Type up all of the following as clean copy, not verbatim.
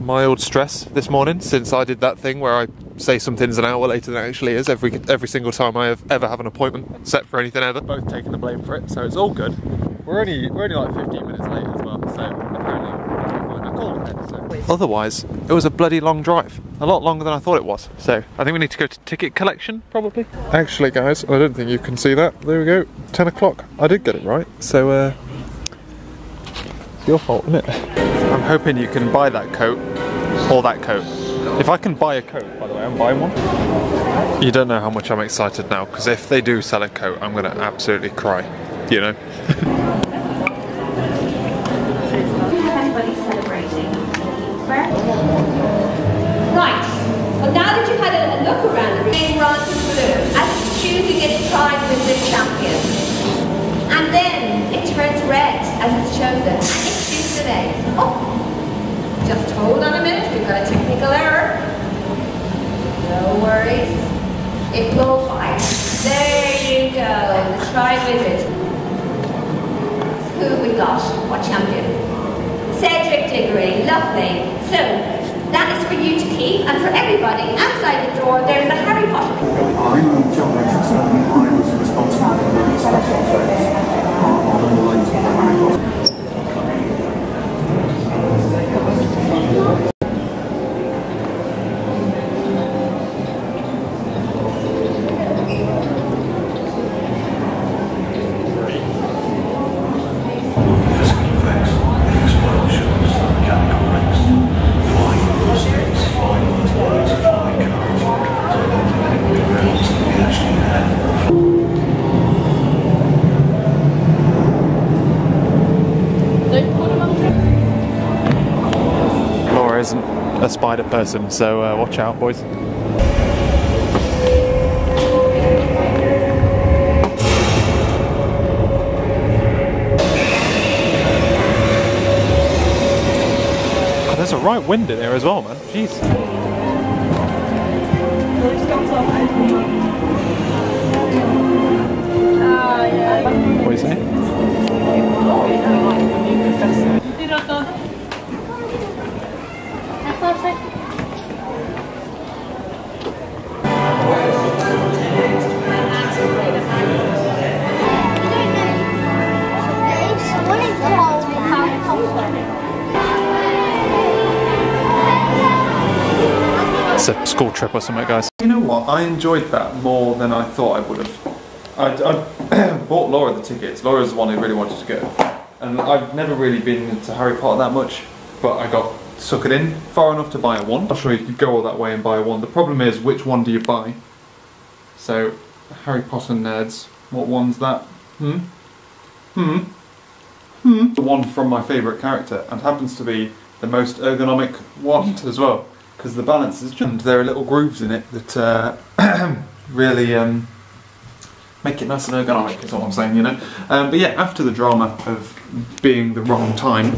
mild stress this morning since I did that thing where I say something's an hour later than it actually is every single time I ever have an appointment set for anything ever. Both taking the blame for it, so it's all good. We're only like 15 minutes late as well, so apparently I called ahead. So. Otherwise, it was a bloody long drive. A lot longer than I thought it was. So I think we need to go to ticket collection, probably. Actually, guys, I don't think you can see that. There we go, 10 o'clock. I did get it right, so it's your fault, isn't it? I'm hoping you can buy that coat, or that coat. If I can buy a coat, by the way, I'm buying one. You don't know how much I'm excited now, because if they do sell a coat, I'm going to absolutely cry, you know? Everybody's celebrating. Right, well now that you've had a look around the room, runs blue as it's choosing its prime visit champion. And then it turns red as it's chosen, and it shoots an egg. Oh! Just hold on a minute, we've got a technical error. No worries. It will fire. There you go, the tri-visit. Who have we got? What champion? Cedric Diggory, lovely. So, that is for you to keep, and for everybody outside the door, there's a Harry Potter. I'm John Richardson, I was responsible for the special effects on all the lines of Harry Potter. Isn't a spider person, so watch out, boys. Oh, there's a right wind in here as well, man. Jeez. What are you saying? It's a school trip or something, guys. You know what? I enjoyed that more than I thought I would have. I bought Laura the tickets. Laura's the one who really wanted to go. And I've never really been into Harry Potter that much, but I got suckered in far enough to buy a one. I'm sure you could go all that way and buy a one. The problem is, which one do you buy? So, Harry Potter nerds, what one's that? The one from my favourite character, and happens to be the most ergonomic one as well, because the balance is just, there are little grooves in it that really make it nice and ergonomic, is what I'm saying, you know. But yeah, after the drama of being the wrong time,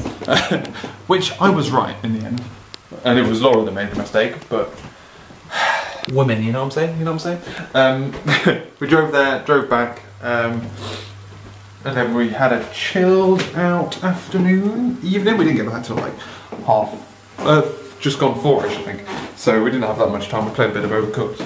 which I was right in the end, and it was Laura that made the mistake, but women, you know what I'm saying? You know what I'm saying? We drove there, drove back, and then we had a chilled out evening. We didn't get back till like just gone 4ish, I think. So we didn't have that much time. We played a bit of Overcooked.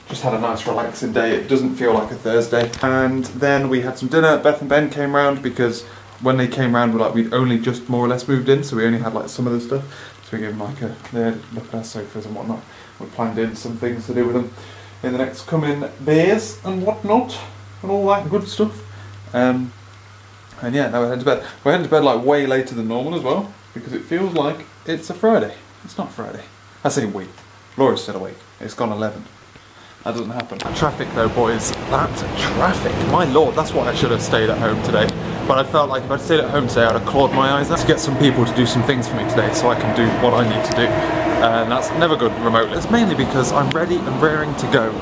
Just had a nice relaxing day. It doesn't feel like a Thursday. And then we had some dinner. Beth and Ben came round because when they came round, we'd only just more or less moved in, so we only had like some of the stuff. So we gave them like they had a look at our sofas and whatnot. We planned in some things to do with them in the next coming days and whatnot, and all that good stuff. And yeah, now we're heading to bed. We're heading to bed like way later than normal as well, because it feels like it's a Friday. It's not Friday. I say we. Laura's still awake. It's gone 11. That doesn't happen. Traffic though, boys. That traffic. My lord, that's why I should have stayed at home today. But I felt like if I'd stayed at home today, I'd have clawed my eyes out to get some people to do some things for me today so I can do what I need to do. And that's never good remotely. It's mainly because I'm ready and raring to go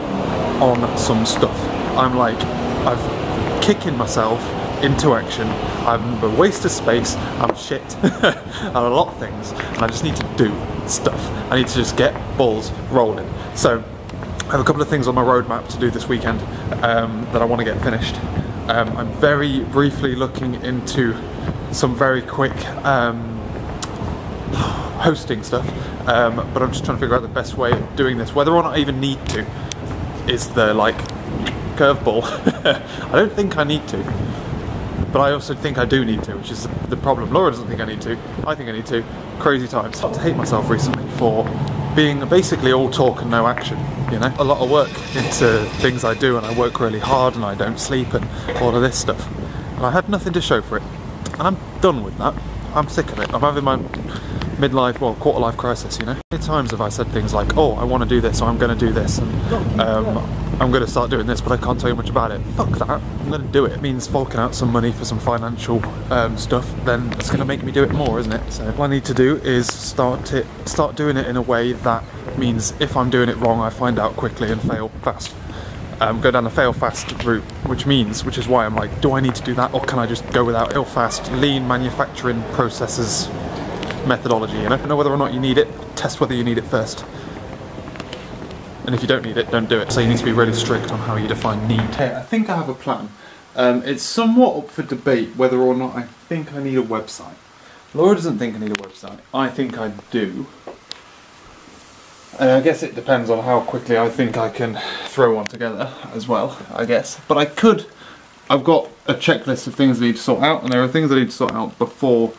on some stuff. I'm like, I've kicking myself into action. I'm a waste of space. I'm shit. I'm a lot of things. And I just need to do stuff. I need to just get balls rolling. So, I have a couple of things on my roadmap to do this weekend that I want to get finished. I'm very briefly looking into some very quick hosting stuff, but I'm just trying to figure out the best way of doing this. Whether or not I even need to is the like curveball. I don't think I need to, but I also think I do need to, which is the problem. Laura doesn't think I need to. I think I need to. Crazy times. I hate myself recently for being basically all talk and no action, you know? A lot of work into things I do, and I work really hard and I don't sleep and all of this stuff. And I had nothing to show for it. And I'm done with that. I'm sick of it. I'm having my midlife, well, quarter-life crisis, you know? How many times have I said things like, oh, I want to do this, or I'm going to do this, and I'm going to start doing this, but I can't tell you much about it. Fuck that. I'm going to do it. It means forking out some money for some financial stuff, then it's going to make me do it more, isn't it? So what I need to do is start doing it in a way that means if I'm doing it wrong, I find out quickly and fail fast. Go down the fail fast route, which is why I'm like, do I need to do that, or can I just go without fail fast, lean manufacturing processes methodology, you know? I don't know whether or not you need it, test whether you need it first. And if you don't need it, don't do it. So you need to be really strict on how you define need. Okay, I think I have a plan. It's somewhat up for debate whether or not I think I need a website. Laura doesn't think I need a website. I think I do. I guess it depends on how quickly I think I can throw one together as well, I guess. But I could. I've got a checklist of things I need to sort out, and there are things I need to sort out before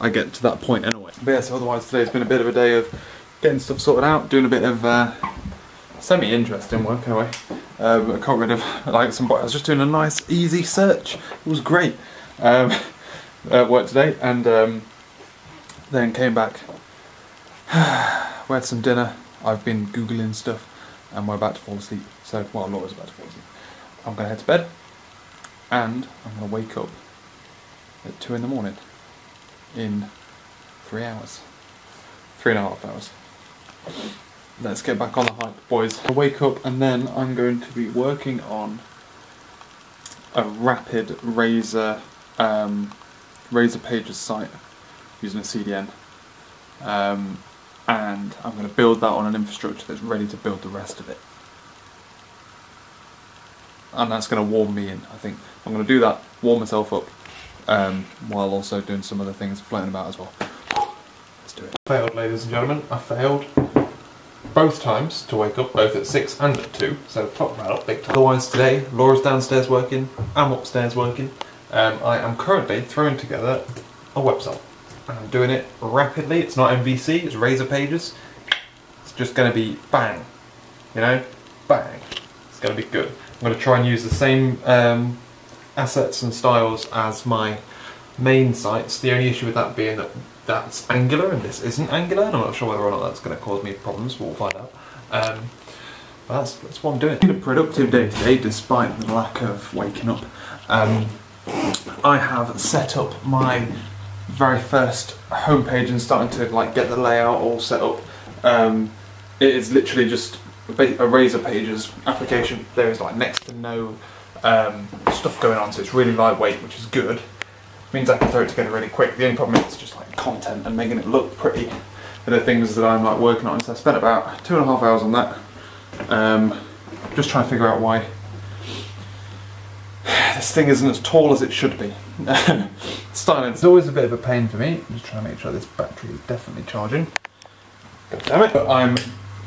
I get to that point anyway. But yeah, so otherwise today's been a bit of a day of getting stuff sorted out, doing a bit of semi-interesting work anyway. I got rid of like some. I was just doing a nice easy search. It was great. Work today, and then came back. We had some dinner. I've been googling stuff, and we're about to fall asleep. So, well, Laura's about to fall asleep. I'm gonna head to bed, and I'm gonna wake up at 2 in the morning in 3 hours, 3.5 hours. Let's get back on the hype, boys. I wake up, and then I'm going to be working on a rapid Razor Pages site using a CDN. And I'm going to build that on an infrastructure that's ready to build the rest of it. And that's going to warm me in, I think. I'm going to do that, warm myself up, while also doing some other things floating about as well. Let's do it. Failed, ladies and gentlemen. I failed both times to wake up, both at 6 and at 2, so fuck that up big time. Otherwise today, Laura's downstairs working, I'm upstairs working. I am currently throwing together a website. I'm doing it rapidly. It's not MVC, it's Razor Pages. It's just going to be bang, you know, bang. It's going to be good. I'm going to try and use the same assets and styles as my main sites. The only issue with that being that that's Angular and this isn't Angular, and I'm not sure whether or not that's going to cause me problems, but we'll find out. But that's what I'm doing. It's been a productive day today, despite the lack of waking up. I have set up my very first homepage and starting to like get the layout all set up. It is literally just a Razor Pages application. There is like next to no stuff going on, so it's really lightweight, which is good. It means I can throw it together really quick. The only problem is it's just like content and making it look pretty. They're the things that I'm like working on. So I spent about 2.5 hours on that. Just trying to figure out why this thing isn't as tall as it should be. Styling is always a bit of a pain for me. I'm just trying to make sure this battery is definitely charging. God damn it! But I'm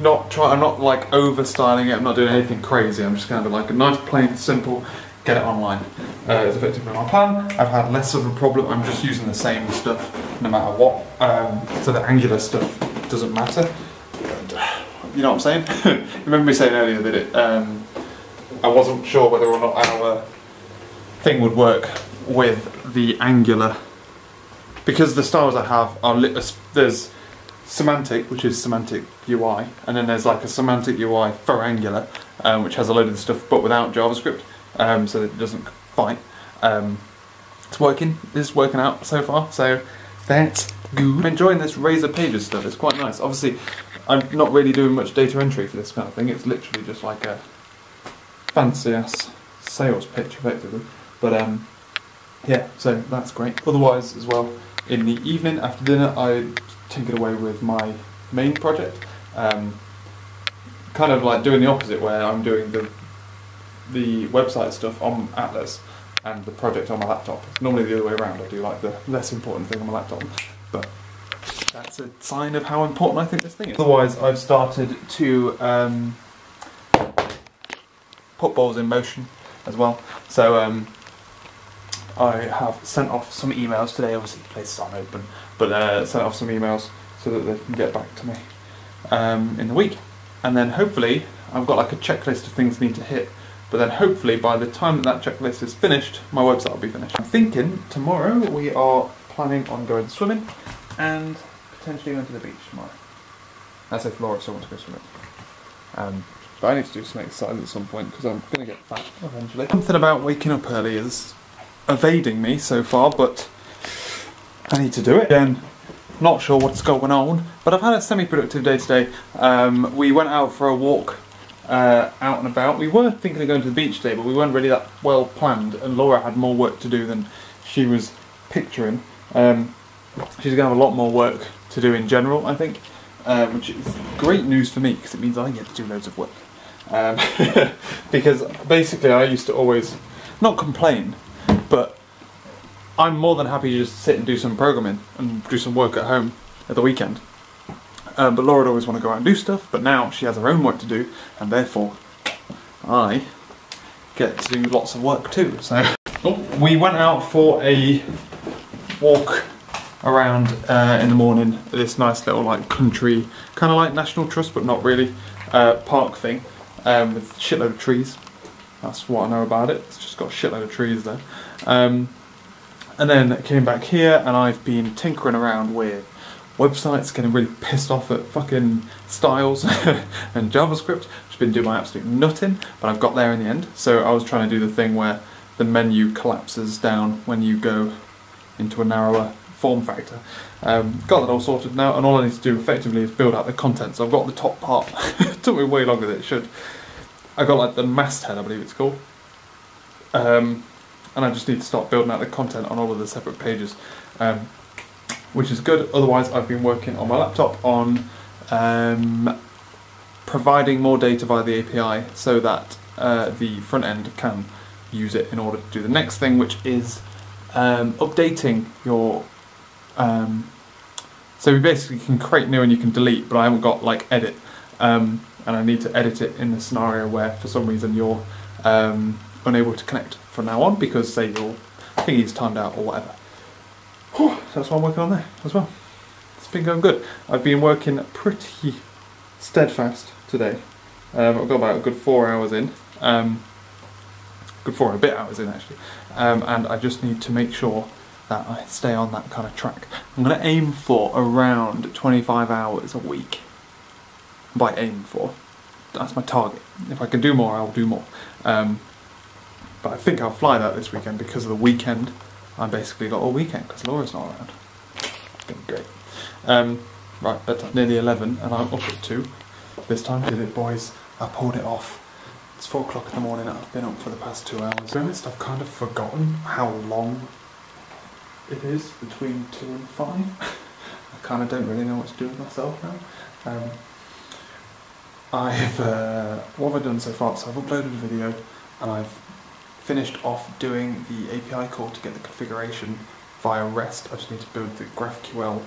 not like over styling it. I'm not doing anything crazy. I'm just going to be like a nice, plain, simple. Get it online. It's effectively my plan. I've had less of a problem. I'm just using the same stuff no matter what. So the Angular stuff doesn't matter. You know what I'm saying? Remember me saying earlier that I wasn't sure whether or not our thing would work with the Angular, because the styles I have are there's Semantic, which is Semantic UI, and then there's like a Semantic UI for Angular, which has a load of stuff but without JavaScript, so that it doesn't fight. It's working out so far, so that's good. I'm enjoying this Razor Pages stuff. It's quite nice. Obviously I'm not really doing much data entry for this kind of thing. It's literally just like a fancy ass sales pitch effectively. But yeah, so that's great. Otherwise as well, in the evening after dinner I tinkered away with my main project. Kind of like doing the opposite, where I'm doing the website stuff on Atlas and the project on my laptop. Normally the other way around, I do like the less important thing on my laptop. But that's a sign of how important I think this thing is. Otherwise, I've started to put balls in motion as well. So I have sent off some emails today. Obviously, the places aren't open, but sent off some emails so that they can get back to me in the week. And then hopefully, I've got like a checklist of things I need to hit. But then hopefully, by the time that checklist is finished, my website will be finished. I'm thinking tomorrow we are planning on going swimming and potentially going to the beach tomorrow. That's if Laura still wants to go swimming. But I need to do some exercise at some point because I'm going to get fat eventually. Something about waking up early is evading me so far, but I need to do it. Again, not sure what's going on, but I've had a semi-productive day today. We went out for a walk out and about. We were thinking of going to the beach today, but we weren't really that well planned, and Laura had more work to do than she was picturing. She's going to have a lot more work to do in general, I think, which is great news for me because it means I get to do loads of work. Because basically I used to always, not complain, but I'm more than happy to just sit and do some programming and do some work at home at the weekend. But Laura would always want to go out and do stuff, but now she has her own work to do, and therefore I get to do lots of work too. So we went out for a walk around in the morning, this nice little like country, kind of like National Trust but not really, park thing with a shitload of trees. That's what I know about it. It's just got a shitload of trees there. And then came back here and I've been tinkering around with websites, getting really pissed off at fucking styles and JavaScript. Just been doing my absolute nutting, but I've got there in the end. So I was trying to do the thing where the menu collapses down when you go into a narrower form factor. Got that all sorted now, and all I need to do effectively is build out the content. So I've got the top part. It took me way longer than it should. I got like the masthead, I believe it's called. And I just need to start building out the content on all of the separate pages, which is good. Otherwise, I've been working on my laptop on providing more data via the API so that the front end can use it in order to do the next thing, which is updating your... so we basically can create new and you can delete, but I haven't got like edit, and I need to edit it in the scenario where for some reason you're unable to connect from now on because say your thingy's timed out or whatever. So that's what I'm working on there as well. It's been going good. I've been working pretty steadfast today. I've got about a good 4 hours in. Good 4 and a bit hours in actually. And I just need to make sure that I stay on that kind of track. I'm going to aim for around 25 hours a week. By aim for. That's my target. If I can do more, I'll do more. But I think I'll fly that this weekend because of the weekend. I basically got all weekend because Laura's not around. It's been great. Right, bedtime nearly 11 and I'm up at 2. This time did it, boys. I pulled it off. It's 4 o'clock in the morning and I've been up for the past 2 hours. To be honest, I've kind of forgotten how long it is between 2 and 5. I kind of don't really know what to do with myself now. What have I done so far? So I've uploaded a video and I've finished off doing the API call to get the configuration via REST. I just need to build the GraphQL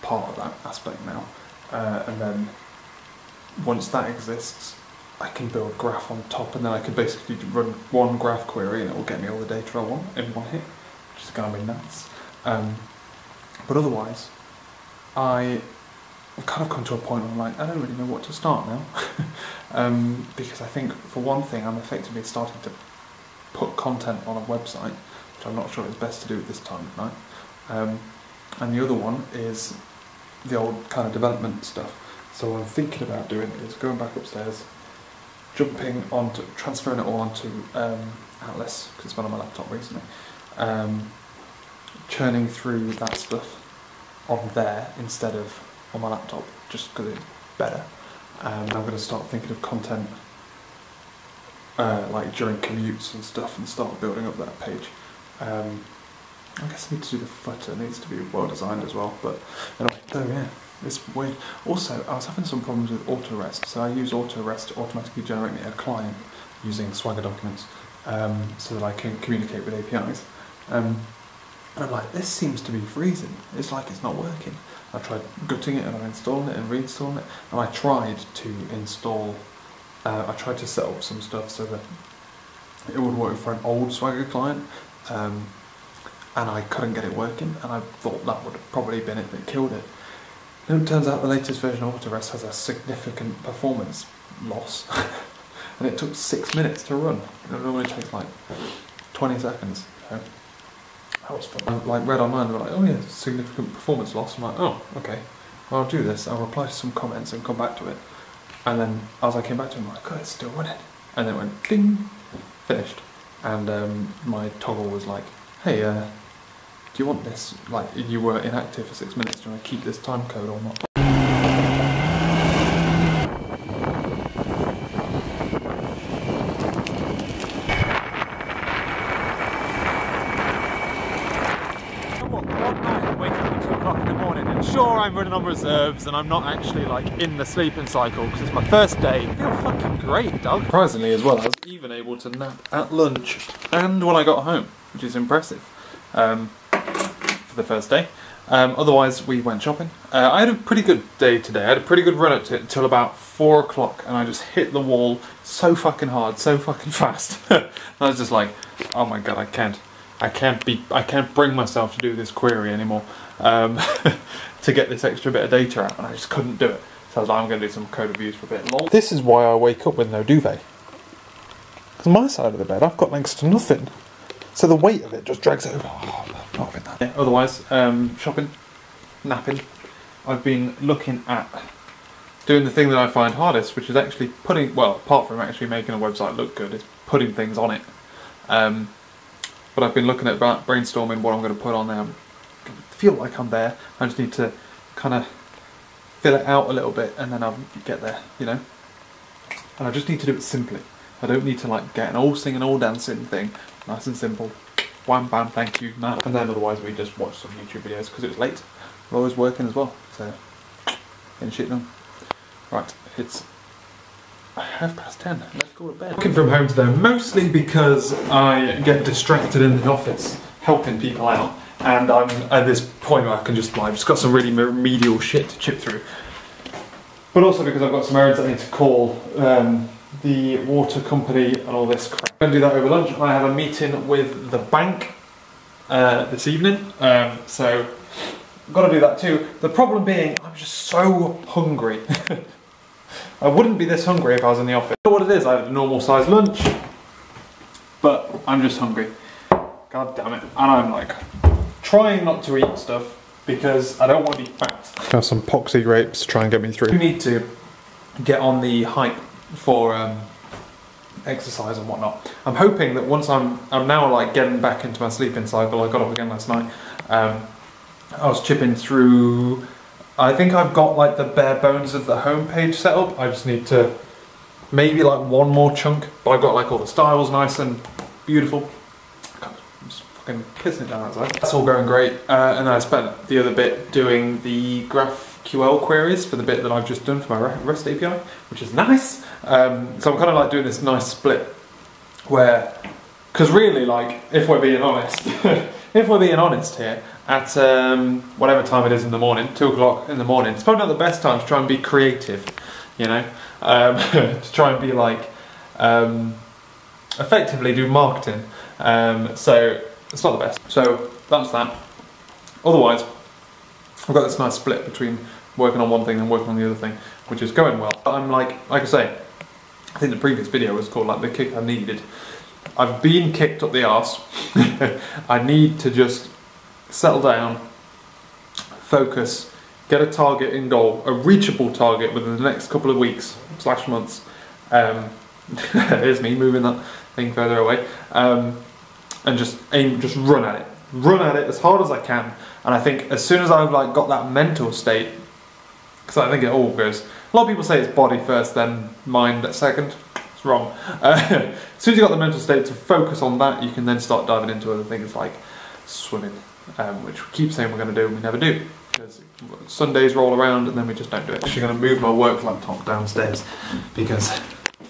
part of that aspect now. And then once that exists, I can build graph on top, and then I can basically run one graph query and it will get me all the data I want in one hit, which is going to be nice. But otherwise, I've kind of come to a point where I'm like, I don't really know what to start now. Because I think, for one thing, I'm effectively starting to put content on a website, which I'm not sure is best to do at this time of night. And the other one is the old kind of development stuff. So what I'm thinking about doing is going back upstairs, transferring it all onto Atlas, because it's been on my laptop recently, churning through that stuff on there instead of on my laptop, just because it's better. I'm going to start thinking of content like during commutes and stuff, and start building up that page. I guess I need to do the footer, it needs to be well designed as well, but anyway, so yeah, it's weird. Also, I was having some problems with AutoRest, so I use AutoRest to automatically generate me a client using Swagger documents, so that I can communicate with APIs. And I'm like, this seems to be freezing. It's like it's not working. I tried gutting it and I installed it and reinstalling it. And I tried to install, I tried to set up some stuff so that it would work for an old Swagger client. And I couldn't get it working. And I thought that would have probably been it that killed it. And it turns out the latest version of Autorest has a significant performance loss. And it took 6 minutes to run. It normally takes like 20 seconds. So that was fun. I like read online, they were like, oh yeah, significant performance loss. I'm like, oh, okay. Well, I'll do this. I'll reply to some comments and come back to it. And then as I came back to it, I'm like, oh, it's still running. And then it went ding, finished. And my toggle was like, hey, do you want this? Like, you were inactive for 6 minutes. Do you want to keep this time code or not? Sure, I'm running on reserves and I'm not actually like in the sleeping cycle because it's my first day. I feel fucking great, dog. Surprisingly as well, I was even able to nap at lunch and when I got home, which is impressive for the first day. Otherwise, we went shopping. I had a pretty good day today. I had a pretty good run at it until about 4 o'clock and I just hit the wall so fucking hard, so fucking fast. And I was just like, oh my god, I can't bring myself to do this query anymore. To get this extra bit of data out, and I just couldn't do it. So I was like, I'm going to do some code reviews for a bit long. This is why I wake up with no duvet. Because my side of the bed, I've got next to nothing. So the weight of it just drags over. Oh, I'm not having that. Yeah, otherwise, shopping, napping. I've been looking at doing the thing that I find hardest, which is actually putting, well, apart from actually making a website look good, is putting things on it. But I've been looking at brainstorming what I'm going to put on there. I feel like I'm there. I just need to kind of fill it out a little bit and then I'll get there, you know. And I just need to do it simply. I don't need to like get an all singing, all dancing thing. Nice and simple. Wham bam, thank you, nah. And then otherwise we just watch some YouTube videos because it was late. We're always working as well, so getting shit done. Right, it's 10:30. Let's go to bed. Working from home today, mostly because I get distracted in the office helping people out. And I'm at this point where I can just, I've just got some really remedial shit to chip through. But also because I've got some errands I need to call the water company and all this crap. I'm going to do that over lunch. I have a meeting with the bank this evening, so I've got to do that too. The problem being, I'm just so hungry. I wouldn't be this hungry if I was in the office. I don't know what it is, I have a normal sized lunch, but I'm just hungry. God damn it. And I'm like, trying not to eat stuff because I don't want to be fat. Have some poxy grapes to try and get me through. I need to get on the hype for exercise and whatnot. I'm hoping that once I'm now like getting back into my sleeping cycle. I got up again last night. I was chipping through. I think I've got like the bare bones of the homepage set up. I just need to maybe like one more chunk, but I've got like all the styles nice and beautiful. Kissing it down outside. That's all going great, and then I spent the other bit doing the GraphQL queries for the bit that I've just done for my REST API, which is nice. So I'm kind of like doing this nice split where, because really, like, if we're being honest, if we're being honest here, at whatever time it is in the morning, 2 o'clock in the morning, it's probably not the best time to try and be creative, you know, to try and be like, effectively do marketing. So it's not the best. So that's that. Otherwise, I've got this nice split between working on one thing and working on the other thing, which is going well. I'm like I say, I think the previous video was called like the kick I needed. I've been kicked up the arse. I need to just settle down, focus, get a target in goal, a reachable target within the next couple of weeks / months. Here's me moving that thing further away. And just aim, just run at it as hard as I can. And I think as soon as I've like got that mental state, because I think it all goes, a lot of people say it's body first, then mind at second. It's wrong. As soon as you've got the mental state to focus on that, you can then start diving into other things like swimming, which we keep saying we're going to do and we never do. Because Sundays roll around and then we just don't do it. I'm actually going to move my work laptop downstairs because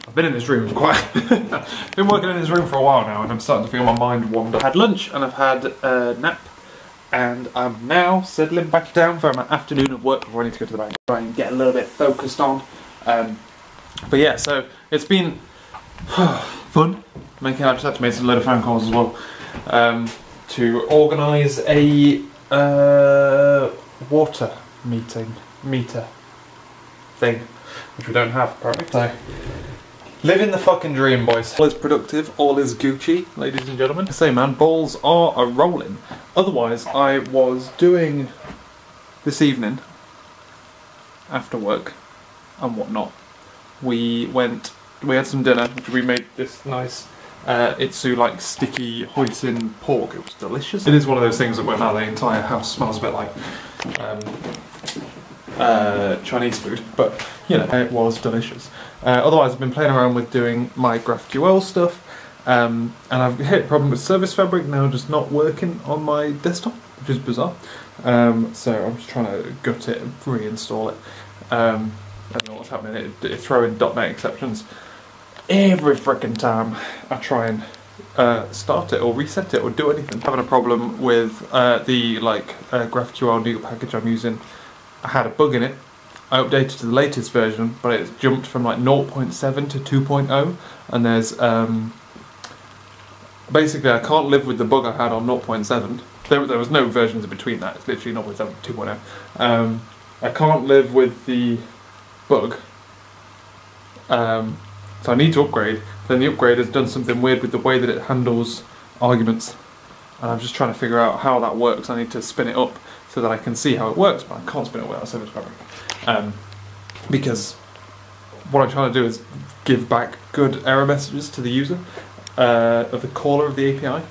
I've been in this room been working in this room for a while now and I'm starting to feel my mind wander. I've had lunch and I've had a nap and I'm now settling back down for my afternoon of work before I need to go to the bank. Try and get a little bit focused on. But yeah, so it's been fun. I've just had to make a load of phone calls as well to organise a water meter thing, which we don't have apparently. So, living the fucking dream, boys. All is productive, all is Gucci, ladies and gentlemen. I say, man, balls are a-rolling. Otherwise, I was doing this after work and whatnot. We had some dinner, which we made this nice Itsu like sticky hoisin pork. It was delicious. It is one of those things that when the entire house smells a bit like Chinese food, but you know, it was delicious. Otherwise, I've been playing around with doing my GraphQL stuff, and I've hit a problem with Service Fabric now just not working on my desktop, which is bizarre. So I'm just trying to gut it and reinstall it. I don't know what's happening. It's throwing .NET exceptions every frickin' time I try and start it or reset it or do anything. Having a problem with the GraphQL new package I'm using. I had a bug in it. I updated to the latest version, but it's jumped from like 0.7 to 2.0, and there's basically I can't live with the bug I had on 0.7. There was no versions in between that. It's literally 0.7 to 2.0. I can't live with the bug, so I need to upgrade. Then the upgrade has done something weird with the way that it handles arguments, and I'm just trying to figure out how that works. I need to spin it up so that I can see how it works, but I can't spin it without Service Fabric, because what I'm trying to do is give back good error messages to the user of the caller of the API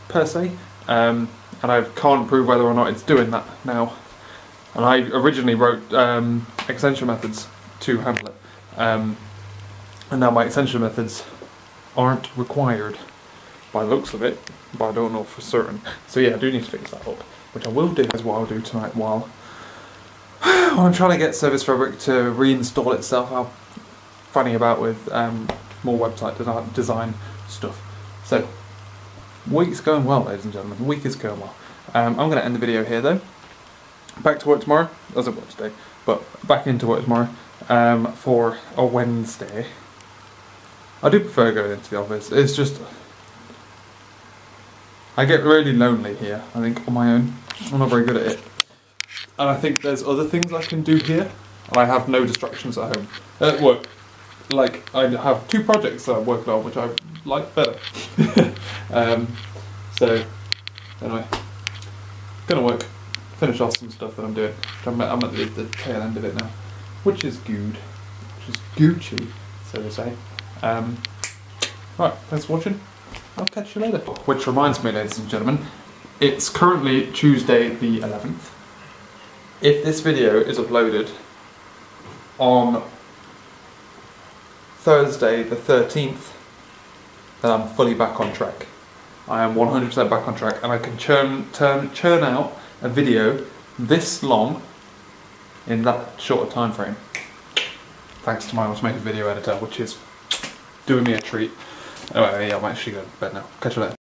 per se, and I can't prove whether or not it's doing that now. And I originally wrote extension methods to handle it, and now my extension methods aren't required by the looks of it, but I don't know for certain. So yeah, I do need to fix that up, which I will do, is what I'll do tonight while I'm trying to get Service Fabric to reinstall itself. I'm finding about with more website design stuff. So, week's going well, ladies and gentlemen. The week is going well. I'm going to end the video here though. Back to work tomorrow. I was at work today, but back into work tomorrow for a Wednesday. I do prefer going into the office. It's just I get really lonely here, I think, on my own. I'm not very good at it. And I think there's other things I can do here, and I have no distractions at home. At work. Like, I have 2 projects that I'm working on, which I like better. So, anyway, gonna work, finish off some stuff that I'm doing. I'm at the tail end of it now, which is good, which is Gucci, so to say. Right, thanks for watching. I'll catch you later. Which reminds me, ladies and gentlemen, it's currently Tuesday the 11th. If this video is uploaded on Thursday the 13th, then I'm fully back on track. I am 100% back on track, and I can churn out a video this long in that short a time frame. Thanks to my automated video editor, which is doing me a treat. Anyway, yeah, I'm actually going to bed now. Catch you later.